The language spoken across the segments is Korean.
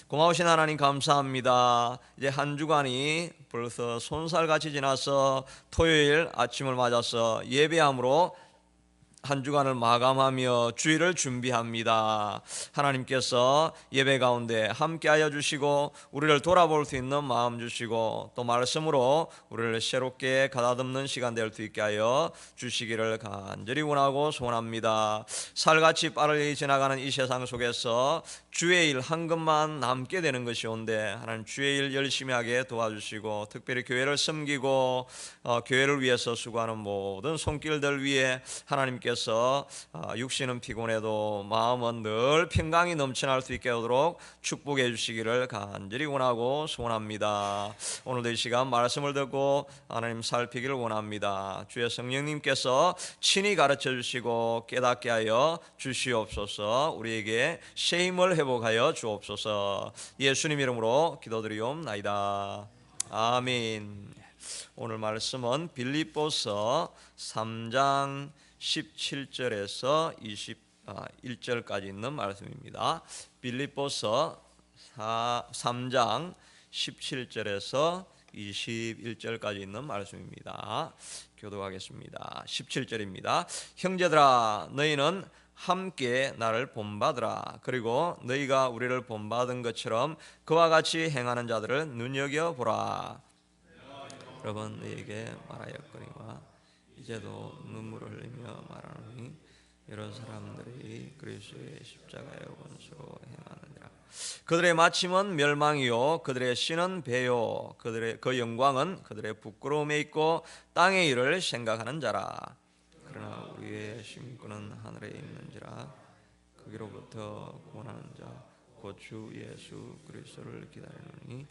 고마우신 하나님 감사합니다. 이제 한 주간이 벌써 손살같이 지나서 토요일 아침을 맞아서 예배함으로 한 주간을 마감하며 주일을 준비합니다. 하나님께서 예배 가운데 함께하여 주시고 우리를 돌아볼 수 있는 마음 주시고 또 말씀으로 우리를 새롭게 가다듬는 시간 될 수 있게 하여 주시기를 간절히 원하고 소원합니다. 살같이 빠르게 지나가는 이 세상 속에서 주의 일 한 것만 남게 되는 것이온데 하나님 주의 일 열심히 하게 도와주시고 특별히 교회를 섬기고 교회를 위해서 수고하는 모든 손길들 위해 하나님께서 육신은 피곤해도 마음은 늘 평강이 넘쳐날 수 있게 하도록 축복해 주시기를 간절히 원하고 소원합니다. 오늘도 이 시간 말씀을 듣고 하나님 살피기를 원합니다. 주의 성령님께서 친히 가르쳐 주시고 깨닫게 하여 주시옵소서. 우리에게 새 힘을 회복하여 주옵소서. 예수님 이름으로 기도드리옵나이다. 아멘. 오늘 말씀은 빌립보서 3장 17절에서 21절까지 있는 말씀입니다. 빌립보서 3장 17절에서 21절까지 있는 말씀입니다. 교독하겠습니다. 17절입니다. 형제들아 너희는 함께 나를 본받으라. 그리고 너희가 우리를 본받은 것처럼 그와 같이 행하는 자들을 눈여겨보라. 여러분 너희에게 말하였거니와 이제도 눈물을 흘리며 말하노니 이런 사람들이 그리스도의 십자가의 원수로 행하느니라. 그들의 마침은 멸망이요 그들의 신은 배요 그들의 그 영광은 그들의 부끄러움에 있고 땅의 일을 생각하는 자라. 그러나 우리의 심꾼은 하늘에 있는지라. 거기로부터 구원하는 자 곧 주 예수 그리스도를 기다리노니.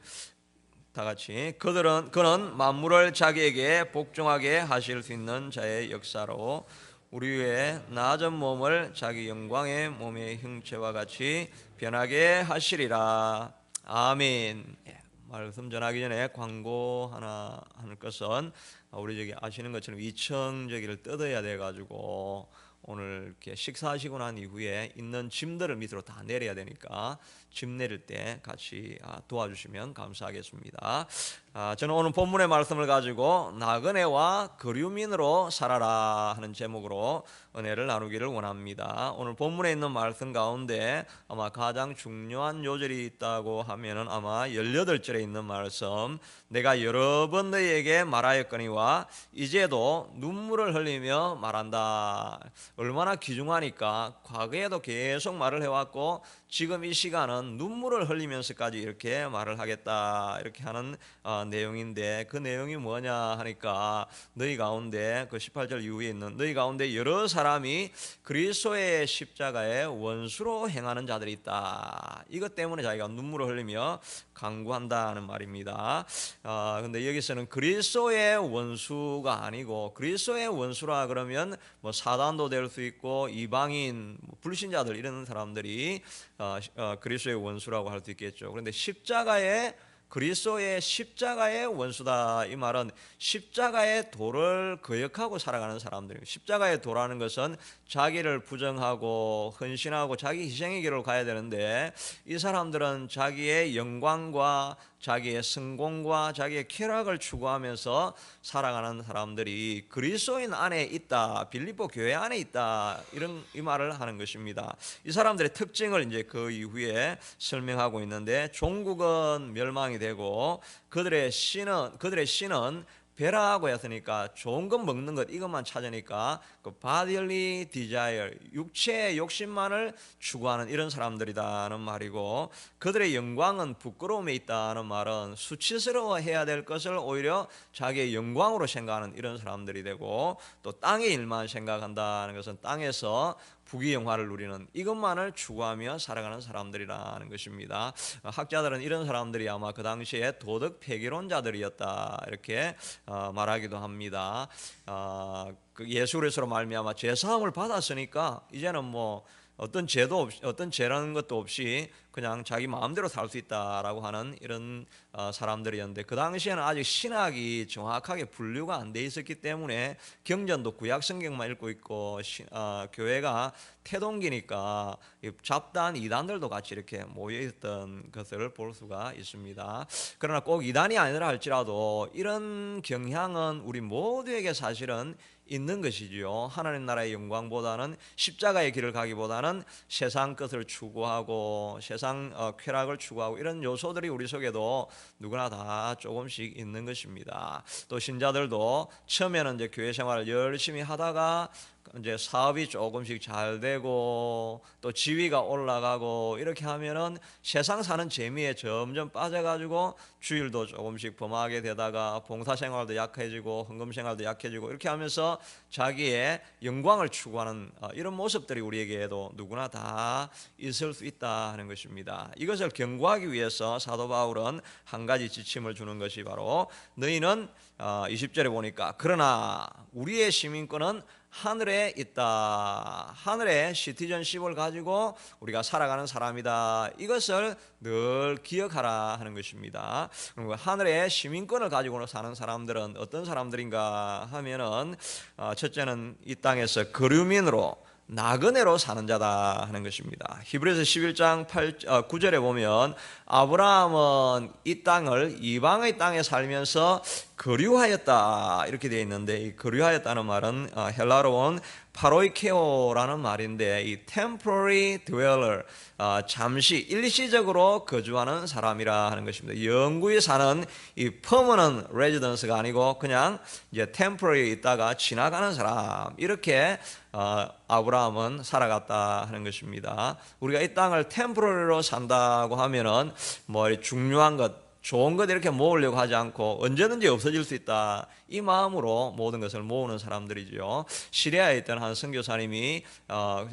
다 같이 그는 만물을 자기에게 복종하게 하실 수 있는 자의 역사로 우리 위에 낮은 몸을 자기 영광의 몸의 형체와 같이 변하게 하시리라. 아멘. 말씀 전하기 전에 광고 하나 하는 것은 우리 저기 아시는 것처럼 이청저기를 뜯어야 돼 가지고 오늘 이렇게 식사하시고 난 이후에 있는 짐들을 밑으로 다 내려야 되니까 짐 내릴 때 같이 도와주시면 감사하겠습니다. 저는 오늘 본문의 말씀을 가지고 나그네와 그류민으로 살아라 하는 제목으로 은혜를 나누기를 원합니다. 오늘 본문에 있는 말씀 가운데 아마 가장 중요한 요절이 있다고 하면은 아마 18절에 있는 말씀, 내가 여러 번 너희에게 말하였거니와 이제도 눈물을 흘리며 말한다. 얼마나 귀중하니까 과거에도 계속 말을 해왔고 지금 이 시간은 눈물을 흘리면서까지 이렇게 말을 하겠다 이렇게 하는 내용인데, 그 내용이 뭐냐 하니까 너희 가운데 그 18절 이후에 있는 너희 가운데 여러 사람이 그리스도의 십자가의 원수로 행하는 자들이 있다. 이것 때문에 자기가 눈물을 흘리며 강구한다는 말입니다. 근데 여기서는 그리스도의 원수가 아니고, 그리스도의 원수라 그러면 뭐 사단도 될 수 있고 이방인 불신자들 이런 사람들이 그리스도의 원수라고 할 수 있겠죠. 그런데 그리스도의 십자가의 원수다. 이 말은 십자가의 도를 거역하고 살아가는 사람들입니다. 십자가의 도라는 것은 자기를 부정하고 헌신하고 자기 희생의 길로 가야 되는데, 이 사람들은 자기의 영광과 자기의 성공과 자기의 쾌락을 추구하면서 살아가는 사람들이 그리스도인 안에 있다, 빌립보 교회 안에 있다, 이 말을 하는 것입니다. 이 사람들의 특징을 이제 그 이후에 설명하고 있는데, 종국은 멸망이 되고 그들의 신은 배라고 했으니까 좋은 것 먹는 것 이것만 찾으니까 그 bodily desire, 육체의 욕심만을 추구하는 이런 사람들이다는 말이고, 그들의 영광은 부끄러움에 있다는 말은 수치스러워해야 될 것을 오히려 자기의 영광으로 생각하는 이런 사람들이 되고, 또 땅의 일만 생각한다는 것은 땅에서 부귀영화를 누리는 이것만을 추구하며 살아가는 사람들이라는 것입니다. 학자들은 이런 사람들이 아마 그 당시에 도덕 폐기론자들이었다 이렇게 말하기도 합니다. 그 예수 그리스도로 말미암아 죄 사함을 받았으니까 이제는 뭐 어떤 죄도 없이, 어떤 죄라는 것도 없이 그냥 자기 마음대로 살 수 있다라고 하는 이런 사람들이었는데, 그 당시에는 아직 신학이 정확하게 분류가 안 돼 있었기 때문에 경전도 구약 성경만 읽고 있고 교회가 태동기니까 잡다한 이단들도 같이 이렇게 모여 있던 것을 볼 수가 있습니다. 그러나 꼭 이단이 아니라 할지라도 이런 경향은 우리 모두에게 사실은 있는 것이지요. 하나님 나라의 영광보다는 십자가의 길을 가기보다는 세상 것을 추구하고 세상 쾌락을 추구하고 이런 요소들이 우리 속에도 누구나 다 조금씩 있는 것입니다. 또 신자들도 처음에는 이제 교회 생활을 열심히 하다가 이제 사업이 조금씩 잘 되고 또 지위가 올라가고 이렇게 하면은 세상 사는 재미에 점점 빠져가지고 주일도 조금씩 범하게 되다가 봉사생활도 약해지고 헌금생활도 약해지고 이렇게 하면서 자기의 영광을 추구하는 이런 모습들이 우리에게도 누구나 다 있을 수 있다 하는 것입니다. 이것을 경고하기 위해서 사도 바울은 한 가지 지침을 주는 것이 바로 너희는 20절에 보니까 그러나 우리의 시민권은 하늘에 있다. 하늘의 시티즌십을 가지고 우리가 살아가는 사람이다. 이것을 늘 기억하라 하는 것입니다. 그리고 하늘의 시민권을 가지고 사는 사람들은 어떤 사람들인가 하면은 첫째는 이 땅에서 거류민으로 나그네로 사는 자다 하는 것입니다. 히브리서 11장 9절에 보면 아브라함은 이 땅을 이방의 땅에 살면서 거류하였다 이렇게 되어 있는데, 이 거류하였다는 말은 헬라로 온 파로이케오라는 말인데, 이 temporary dweller, 잠시 일시적으로 거주하는 사람이라 하는 것입니다. 영구히 사는 이 permanent residence가 아니고 그냥 이제 temporary 있다가 지나가는 사람, 이렇게 아브라함은 살아갔다 하는 것입니다. 우리가 이 땅을 temporary로 산다고 하면은 뭐 중요한 것, 좋은 것 이렇게 모으려고 하지 않고 언제든지 없어질 수 있다, 이 마음으로 모든 것을 모으는 사람들이죠. 시리아에 있던 한 선교사님이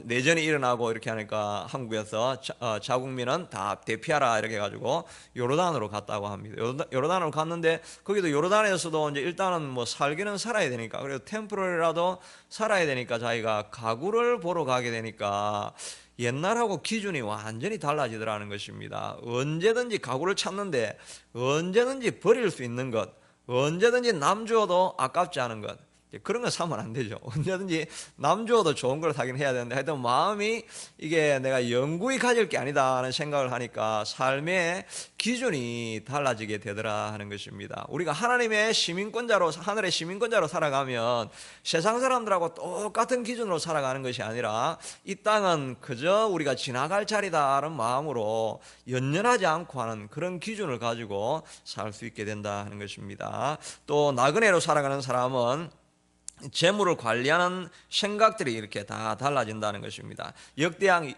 내전이 일어나고 이렇게 하니까 한국에서 자국민은 다 대피하라 이렇게 해가지고 요르단으로 갔다고 합니다. 요르단으로 갔는데 거기도 요르단에서도 이제 일단은 뭐 살기는 살아야 되니까, 그래도 템포럴이라도 살아야 되니까 자기가 가구를 보러 가게 되니까 옛날하고 기준이 완전히 달라지더라는 것입니다. 언제든지 가구를 찾는데 언제든지 버릴 수 있는 것, 언제든지 남 주어도 아깝지 않은 것, 그런 거 사면 안 되죠. 언제든지 남 주어도 좋은 걸 사긴 해야 되는데, 하여튼 마음이 이게 내가 영구히 가질 게 아니다 하는 생각을 하니까 삶의 기준이 달라지게 되더라 하는 것입니다. 우리가 하나님의 시민권자로, 하늘의 시민권자로 살아가면 세상 사람들하고 똑같은 기준으로 살아가는 것이 아니라 이 땅은 그저 우리가 지나갈 자리다라는 마음으로 연연하지 않고 하는 그런 기준을 가지고 살 수 있게 된다 하는 것입니다. 또 나그네로 살아가는 사람은 재물을 관리하는 생각들이 이렇게 다 달라진다는 것입니다. 역대상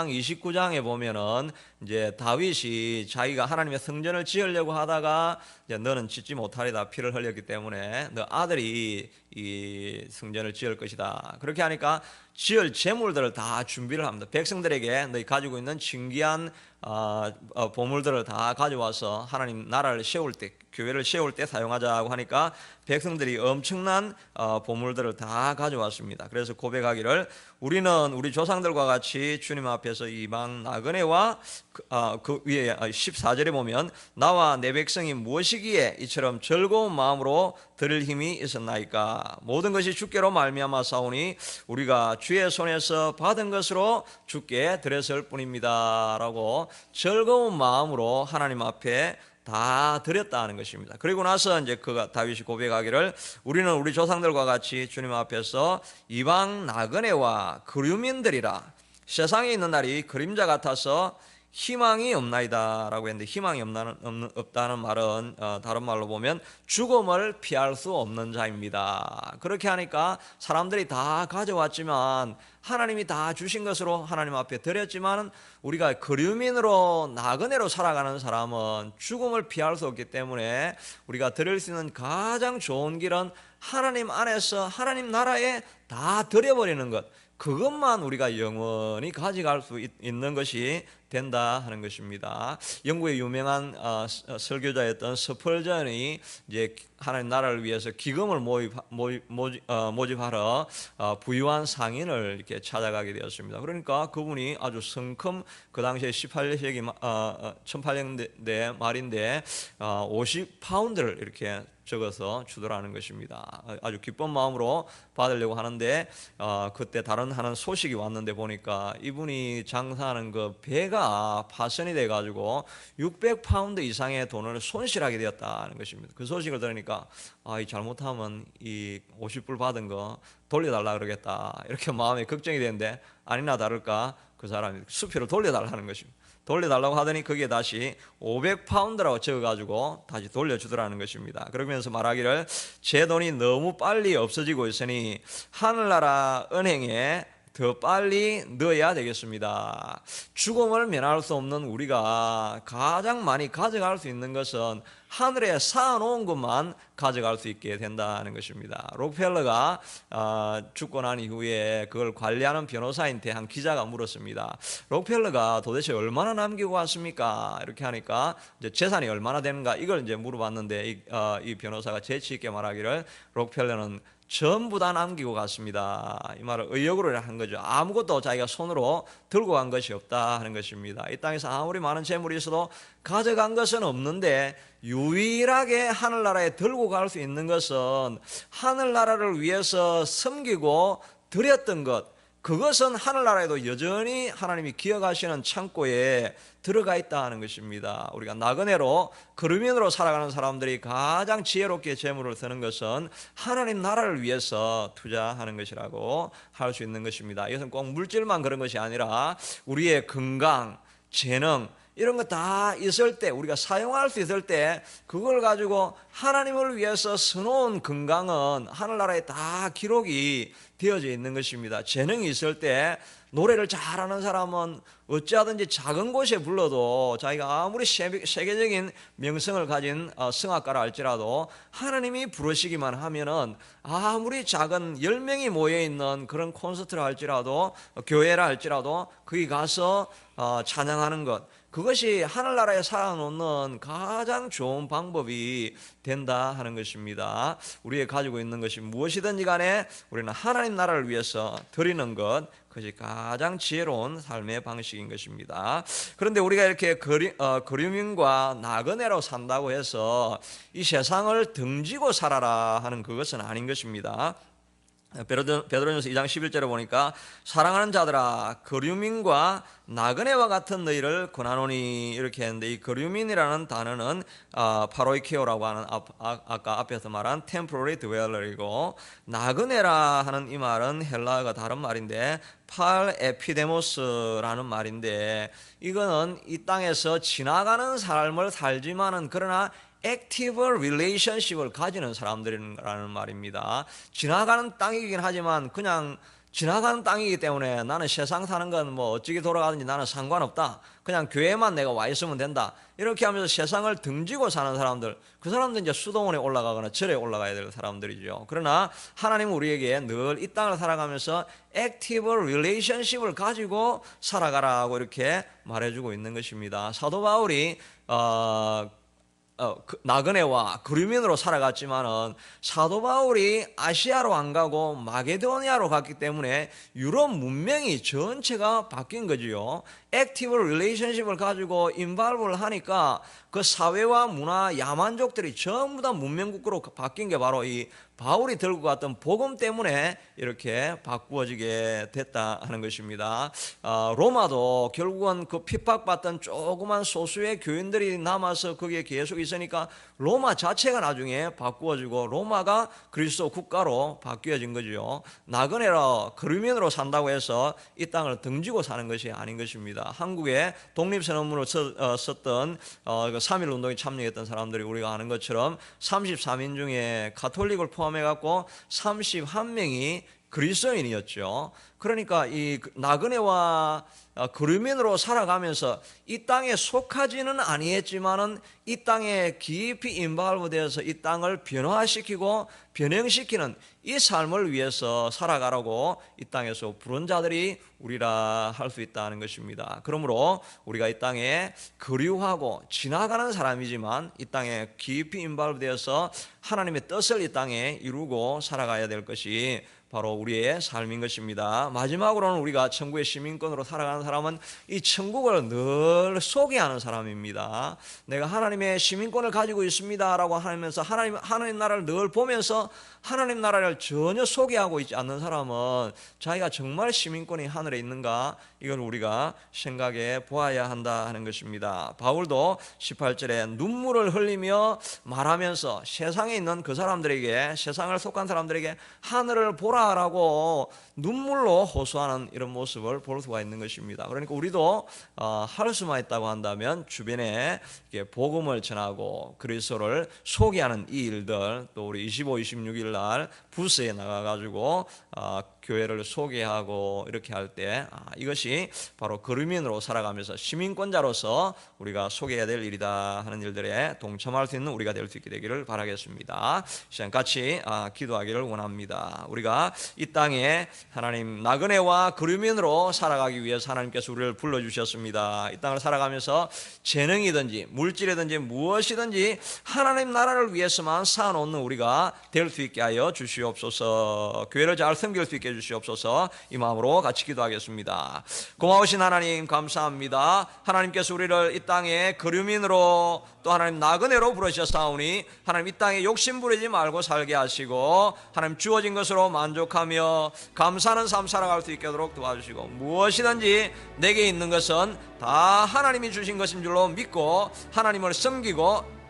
29장에 보면은 이제 다윗이 자기가 하나님의 성전을 지으려고 하다가 이제 너는 짓지 못하리다, 피를 흘렸기 때문에 너 아들이 이 성전을 지을 것이다. 그렇게 하니까 지을 재물들을 다 준비를 합니다. 백성들에게 너희 가지고 있는 신기한 보물들을 다 가져와서 하나님 나라를 세울 때, 교회를 세울 때 사용하자고 하니까 백성들이 엄청난 보물들을 다 가져왔습니다. 그래서 고백하기를 우리는 우리 조상들과 같이 주님 앞에서 이방 나그네와 그 위에 14절에 보면 나와 내 백성이 무엇이기에 이처럼 즐거운 마음으로 드릴 힘이 있었나이까. 모든 것이 주께로 말미암아 사오니 우리가 주의 손에서 받은 것으로 주께 드렸을 뿐입니다 라고 즐거운 마음으로 하나님 앞에 다 드렸다는 것입니다. 그리고 나서 이제 그가 다윗이 고백하기를 우리는 우리 조상들과 같이 주님 앞에서 이방 나그네와 거류민들이라 세상에 있는 날이 그림자 같아서 희망이 없나이다 라고 했는데, 희망이 없다는 말은 다른 말로 보면 죽음을 피할 수 없는 자입니다. 그렇게 하니까 사람들이 다 가져왔지만 하나님이 다 주신 것으로 하나님 앞에 드렸지만 우리가 거류민으로 나그네로 살아가는 사람은 죽음을 피할 수 없기 때문에 우리가 드릴 수 있는 가장 좋은 길은 하나님 안에서 하나님 나라에 다 드려버리는 것, 그것만 우리가 영원히 가져갈 수 있는 것이 된다 하는 것입니다. 영국의 유명한 설교자였던 스펄전이 이제 하나님 나라를 위해서 기금을 모집하러 부유한 상인을 이렇게 찾아가게 되었습니다. 그러니까 그분이 아주 성큼 그 당시에 18세기 1800년대 말인데 50파운드를 이렇게 적어서 주더라는 것입니다. 아주 기쁜 마음으로 받으려고 하는데 그때 다른 하는 소식이 왔는데 보니까 이분이 장사하는 그 배가 파손이 돼가지고 600파운드 이상의 돈을 손실하게 되었다는 것입니다. 그 소식을 들으니까 이 잘못하면 이 50불 받은 거 돌려달라 그러겠다 이렇게 마음에 걱정이 되는데 아니나 다를까 그 사람이 수표를 돌려달라는 것입니다. 돌려달라고 하더니 거기에 다시 500파운드라고 적어가지고 다시 돌려주더라는 것입니다. 그러면서 말하기를 제 돈이 너무 빨리 없어지고 있으니 하늘나라 은행에 더 빨리 넣어야 되겠습니다. 죽음을 면할 수 없는 우리가 가장 많이 가져갈 수 있는 것은 하늘에 쌓아놓은 것만 가져갈 수 있게 된다는 것입니다. 록펠러가 죽고 난 이후에 그걸 관리하는 변호사한테 한 기자가 물었습니다. 록펠러가 도대체 얼마나 남기고 왔습니까? 이렇게 하니까 이제 재산이 얼마나 되는가 이걸 이제 물어봤는데 이 변호사가 재치 있게 말하기를 록펠러는 전부 다 남기고 갔습니다. 이 말을 의역으로 한 거죠. 아무것도 자기가 손으로 들고 간 것이 없다 하는 것입니다. 이 땅에서 아무리 많은 재물이 있어도 가져간 것은 없는데 유일하게 하늘나라에 들고 갈 수 있는 것은 하늘나라를 위해서 섬기고 드렸던 것, 그것은 하늘나라에도 여전히 하나님이 기억하시는 창고에 들어가 있다는 것입니다. 우리가 나그네로 그루민으로 살아가는 사람들이 가장 지혜롭게 재물을 쓰는 것은 하나님 나라를 위해서 투자하는 것이라고 할 수 있는 것입니다. 이것은 꼭 물질만 그런 것이 아니라 우리의 건강, 재능 이런 거 다 있을 때 우리가 사용할 수 있을 때 그걸 가지고 하나님을 위해서 써놓은 건강은 하늘나라에 다 기록이 되어져 있는 것입니다. 재능이 있을 때 노래를 잘하는 사람은 어찌하든지 작은 곳에 불러도 자기가 아무리 세계적인 명성을 가진 성악가라 할지라도 하나님이 부르시기만 하면은 아무리 작은 10명이 모여있는 그런 콘서트라 할지라도 교회라 할지라도 거기 가서 찬양하는 것, 그것이 하늘나라에 살아놓는 가장 좋은 방법이 된다 하는 것입니다. 우리가 가지고 있는 것이 무엇이든지 간에 우리는 하나님 나라를 위해서 드리는 것, 그것이 가장 지혜로운 삶의 방식인 것입니다. 그런데 우리가 이렇게 그리움과 나그네로 산다고 해서 이 세상을 등지고 살아라 하는 그것은 아닌 것입니다. 베드로전서 2장 11절에 보니까 사랑하는 자들아 거류민과 나그네와 같은 너희를 권하노니 이렇게 했는데 이 거류민이라는 단어는 파로이케오라고 하는 아까 앞에서 말한 temporary dweller이고 나그네라 하는 이 말은 헬라어가 다른 말인데 팔 에피데모스라는 말인데 이거는 이 땅에서 지나가는 삶을 살지만은 그러나 액티브 릴레이션십을 가지는 사람들이라는 말입니다. 지나가는 땅이긴 하지만 그냥 지나가는 땅이기 때문에 나는 세상 사는 건 뭐 어찌게 돌아가든지 나는 상관없다. 그냥 교회만 내가 와 있으면 된다. 이렇게 하면서 세상을 등지고 사는 사람들, 그 사람들 이제 수도원에 올라가거나 절에 올라가야 될 사람들이죠. 그러나 하나님은 우리에게 늘 이 땅을 살아가면서 액티브 릴레이션십을 가지고 살아가라고 이렇게 말해주고 있는 것입니다. 사도 바울이 나그네와 그루민으로 살아갔지만은 사도 바울이 아시아로 안 가고 마게도니아로 갔기 때문에 유럽 문명이 전체가 바뀐 거지요. 액티브 릴레이션십을 가지고 인발브를 하니까 그 사회와 문화, 야만족들이 전부 다 문명국가로 바뀐 게 바로 이 바울이 들고 갔던 복음 때문에 이렇게 바꾸어지게 됐다 하는 것입니다. 로마도 결국은 그 핍박받던 조그만 소수의 교인들이 남아서 거기에 계속 있으니까 로마 자체가 나중에 바꾸어지고 로마가 그리스도 국가로 바뀌어진 거죠. 나그네로 그루민으로 산다고 해서 이 땅을 등지고 사는 것이 아닌 것입니다. 한국에 독립선언문을 썼던 3.1 운동에 참여했던 사람들이 우리가 아는 것처럼 33인 중에 가톨릭을 포함해갖고 31명이 그리스도인이었죠. 그러니까 이 나그네와 그리스도인으로 살아가면서 이 땅에 속하지는 아니했지만은 이 땅에 깊이 인발부되어서 이 땅을 변화시키고 변형시키는 이 삶을 위해서 살아가라고 이 땅에서 부른 자들이 우리라 할 수 있다는 것입니다. 그러므로 우리가 이 땅에 거류하고 지나가는 사람이지만 이 땅에 깊이 인발부되어서 하나님의 뜻을 이 땅에 이루고 살아가야 될 것이 바로 우리의 삶인 것입니다. 마지막으로는 우리가 천국의 시민권으로 살아가는 사람은 이 천국을 늘 소개하는 사람입니다. 내가 하나님의 시민권을 가지고 있습니다라고 하면서 하나님 나라를 늘 보면서 하나님 나라를 전혀 소개하고 있지 않는 사람은 자기가 정말 시민권이 하늘에 있는가, 이걸 우리가 생각해 보아야 한다 하는 것입니다. 바울도 18절에 눈물을 흘리며 말하면서 세상에 있는 그 사람들에게, 세상을 속한 사람들에게 하늘을 보라라고 눈물로 호소하는 이런 모습을 볼 수가 있는 것입니다. 그러니까 우리도 할 수만 있다고 한다면 주변에 복음을 전하고 그리스도를 소개하는 이 일들, 또 우리 25, 26일 날 부스에 나가가지고 교회를 소개하고 이렇게 할 때 이것이 바로 그리스도인으로 살아가면서 시민권자로서 우리가 소개해야 될 일이다 하는 일들에 동참할 수 있는 우리가 될 수 있게 되기를 바라겠습니다. 시간 같이 기도하기를 원합니다. 우리가 이 땅에 하나님 나그네와 그리스도인으로 살아가기 위해서 하나님께서 우리를 불러주셨습니다. 이 땅을 살아가면서 재능이든지 물질이든지 무엇이든지 하나님 나라를 위해서만 쌓아놓는 우리가 될 수 있게 하여 주시옵소서. 교회를 잘 섬길 수 있게 해주시옵소서. 이 마음으로 같이 기도하겠습니다. 고마우신 하나님 감사합니다. 하나님께서 우리를 이 땅에 그리스도인으로 또 하나님 나그네로 부르셨사오니 하나님 이 땅에 욕심 부리지 말고 살게 하시고 하나님 주어진 것으로 만족하며 감사하는 삶 살아갈 수 있게 하도록 도와주시고 무엇이든지 내게 있는 것은 다 하나님이 주신 것인 줄로 믿고 하나님을 섬기고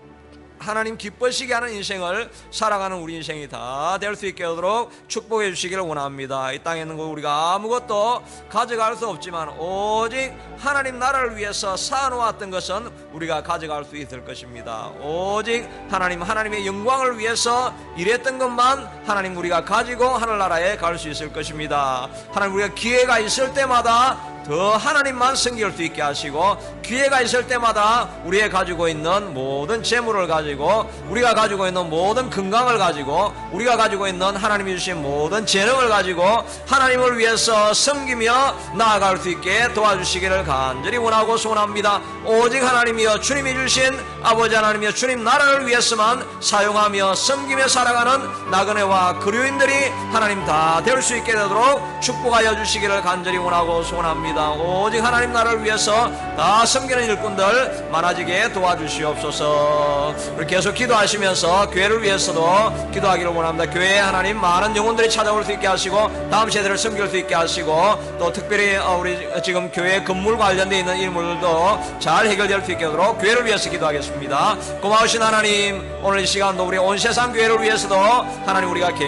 하나님 기뻐시게 하는 인생을 살아가는 우리 인생이 다 될 수 있게 하도록 축복해 주시기를 원합니다. 이 땅에 있는 거 우리가 아무것도 가져갈 수 없지만 오직 하나님 나라를 위해서 쌓아놓았던 것은 우리가 가져갈 수 있을 것입니다. 오직 하나님의 영광을 위해서 일했던 것만 하나님 우리가 가지고 하늘나라에 갈 수 있을 것입니다. 하나님 우리가 기회가 있을 때마다 더 하나님만 섬길 수 있게 하시고 기회가 있을 때마다 우리가 가지고 있는 모든 재물을 가지고 우리가 가지고 있는 모든 건강을 가지고 우리가 가지고 있는 하나님이 주신 모든 재능을 가지고 하나님을 위해서 섬기며 나아갈 수 있게 도와주시기를 간절히 원하고 소원합니다. 오직 하나님이여 주님이 주신 아버지 하나님이여 주님 나라를 위해서만 사용하며 섬기며 살아가는 나그네와 그리스도인들이 하나님 다 될 수 있게 되도록 축복하여 주시기를 간절히 원하고 소원합니다. 오직 하나님 나라를 위해서 다 섬기는 일꾼들 많아지게 도와주시옵소서. 우리 계속 기도하시면서 교회를 위해서도 기도하기를 원합니다. 교회에 하나님 많은 영혼들이 찾아올 수 있게 하시고 다음 세대를 섬길 수 있게 하시고 또 특별히 우리 지금 교회 건물 관련되어 있는 일물들도 잘 해결될 수 있게 하도록 교회를 위해서 기도하겠습니다. 고마우신 하나님 오늘 이 시간도 우리 온 세상 교회를 위해서도 하나님 우리가